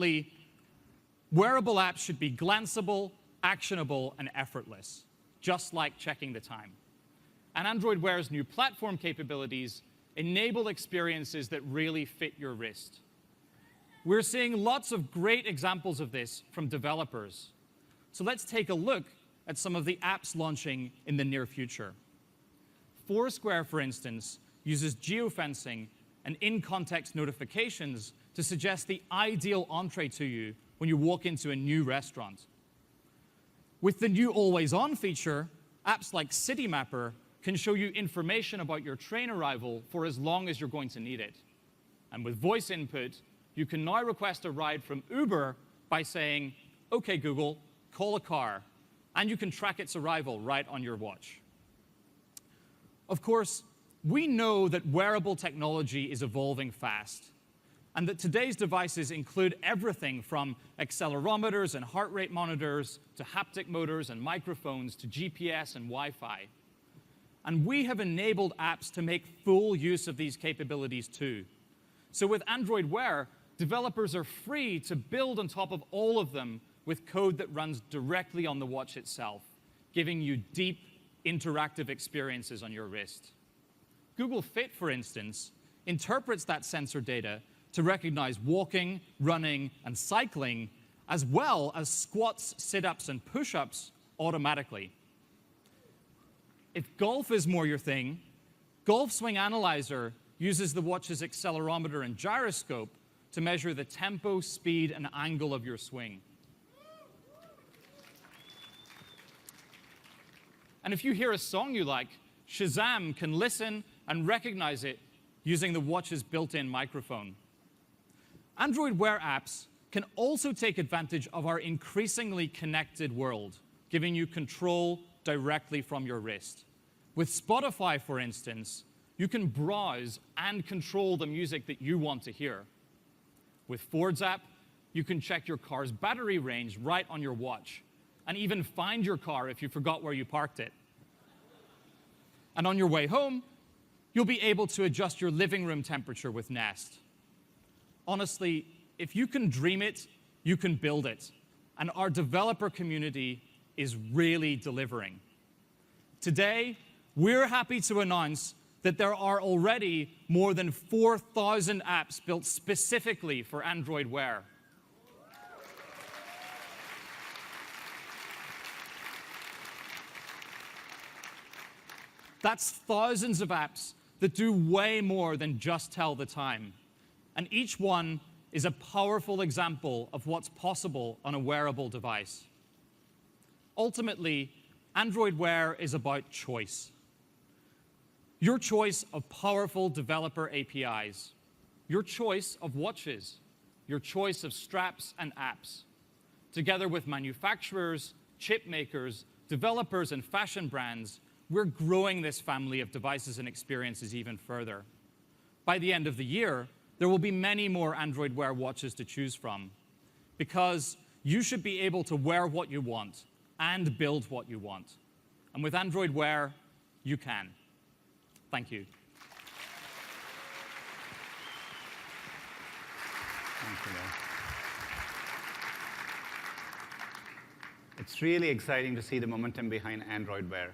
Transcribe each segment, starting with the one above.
Ultimately, wearable apps should be glanceable, actionable, and effortless, just like checking the time. And Android Wear's new platform capabilities enable experiences that really fit your wrist. We're seeing lots of great examples of this from developers. So let's take a look at some of the apps launching in the near future. Foursquare, for instance, uses geofencing and in-context notifications to suggest the ideal entree to you when you walk into a new restaurant. With the new Always On feature, apps like Citymapper can show you information about your train arrival for as long as you're going to need it. And with voice input, you can now request a ride from Uber by saying, "OK, Google, call a car," and you can track its arrival right on your watch. Of course, we know that wearable technology is evolving fast, and that today's devices include everything from accelerometers and heart rate monitors to haptic motors and microphones to GPS and Wi-Fi. And we have enabled apps to make full use of these capabilities too. So with Android Wear, developers are free to build on top of all of them with code that runs directly on the watch itself, giving you deep, interactive experiences on your wrist. Google Fit, for instance, interprets that sensor data to recognize walking, running, and cycling, as well as squats, sit-ups, and push-ups automatically. If golf is more your thing, Golf Swing Analyzer uses the watch's accelerometer and gyroscope to measure the tempo, speed, and angle of your swing. And if you hear a song you like, Shazam can listen and recognize it using the watch's built-in microphone. Android Wear apps can also take advantage of our increasingly connected world, giving you control directly from your wrist. With Spotify, for instance, you can browse and control the music that you want to hear. With Ford's app, you can check your car's battery range right on your watch, and even find your car if you forgot where you parked it. And on your way home, you'll be able to adjust your living room temperature with Nest. Honestly, if you can dream it, you can build it. And our developer community is really delivering. Today, we're happy to announce that there are already more than 4,000 apps built specifically for Android Wear. That's thousands of apps that do way more than just tell the time. And each one is a powerful example of what's possible on a wearable device. Ultimately, Android Wear is about choice. Your choice of powerful developer APIs, your choice of watches, your choice of straps and apps, together with manufacturers, chip makers, developers, and fashion brands, we're growing this family of devices and experiences even further. By the end of the year, there will be many more Android Wear watches to choose from, because you should be able to wear what you want and build what you want. And with Android Wear, you can. Thank you. Thank you, Noah. It's really exciting to see the momentum behind Android Wear.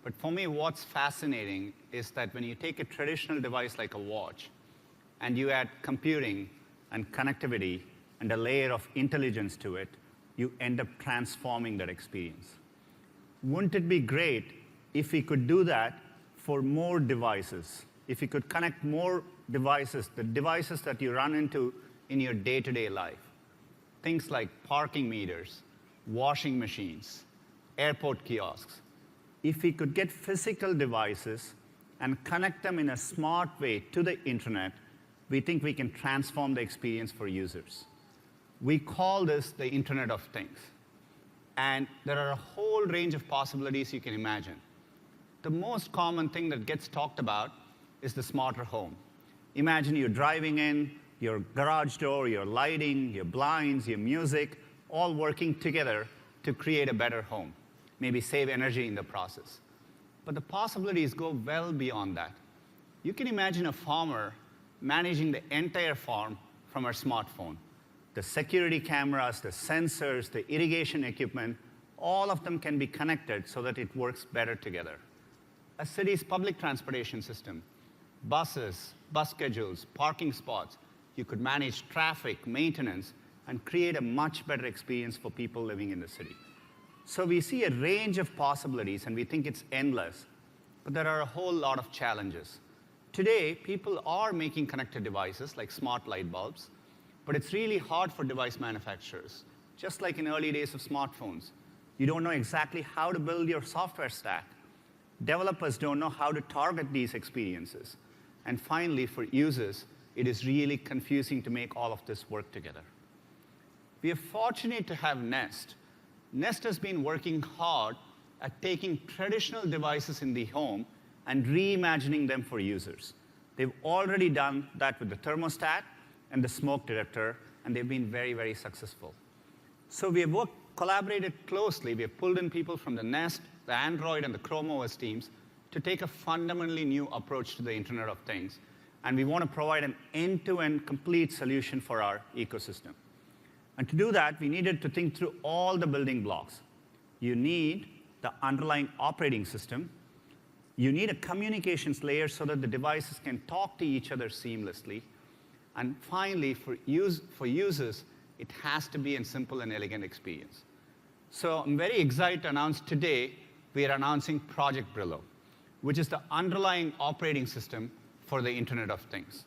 But for me, what's fascinating is that when you take a traditional device like a watch and you add computing and connectivity and a layer of intelligence to it, you end up transforming that experience. Wouldn't it be great if we could do that for more devices? If you could connect more devices, the devices that you run into in your day-to-day life. Things like parking meters, washing machines, airport kiosks. If we could get physical devices and connect them in a smart way to the internet, we think we can transform the experience for users. We call this the Internet of Things. And there are a whole range of possibilities you can imagine. The most common thing that gets talked about is the smarter home. Imagine you're driving in, your garage door, your lighting, your blinds, your music, all working together to create a better home. Maybe save energy in the process. But the possibilities go well beyond that. You can imagine a farmer managing the entire farm from her smartphone. The security cameras, the sensors, the irrigation equipment, all of them can be connected so that it works better together. A city's public transportation system, buses, bus schedules, parking spots, you could manage traffic, maintenance, and create a much better experience for people living in the city. So we see a range of possibilities, and we think it's endless, but there are a whole lot of challenges. Today, people are making connected devices like smart light bulbs, but it's really hard for device manufacturers. Just like in early days of smartphones, you don't know exactly how to build your software stack. Developers don't know how to target these experiences. And finally, for users, it is really confusing to make all of this work together. We are fortunate to have Nest. Nest has been working hard at taking traditional devices in the home and reimagining them for users. They've already done that with the thermostat and the smoke detector, and they've been very, very successful. So we have collaborated closely. We have pulled in people from the Nest, the Android, and the Chrome OS teams to take a fundamentally new approach to the Internet of Things. And we want to provide an end-to-end complete solution for our ecosystem. And to do that, we needed to think through all the building blocks. You need the underlying operating system. You need a communications layer so that the devices can talk to each other seamlessly. And finally, for users, it has to be a simple and elegant experience. So I'm very excited to announce today, we are announcing Project Brillo, which is the underlying operating system for the Internet of Things.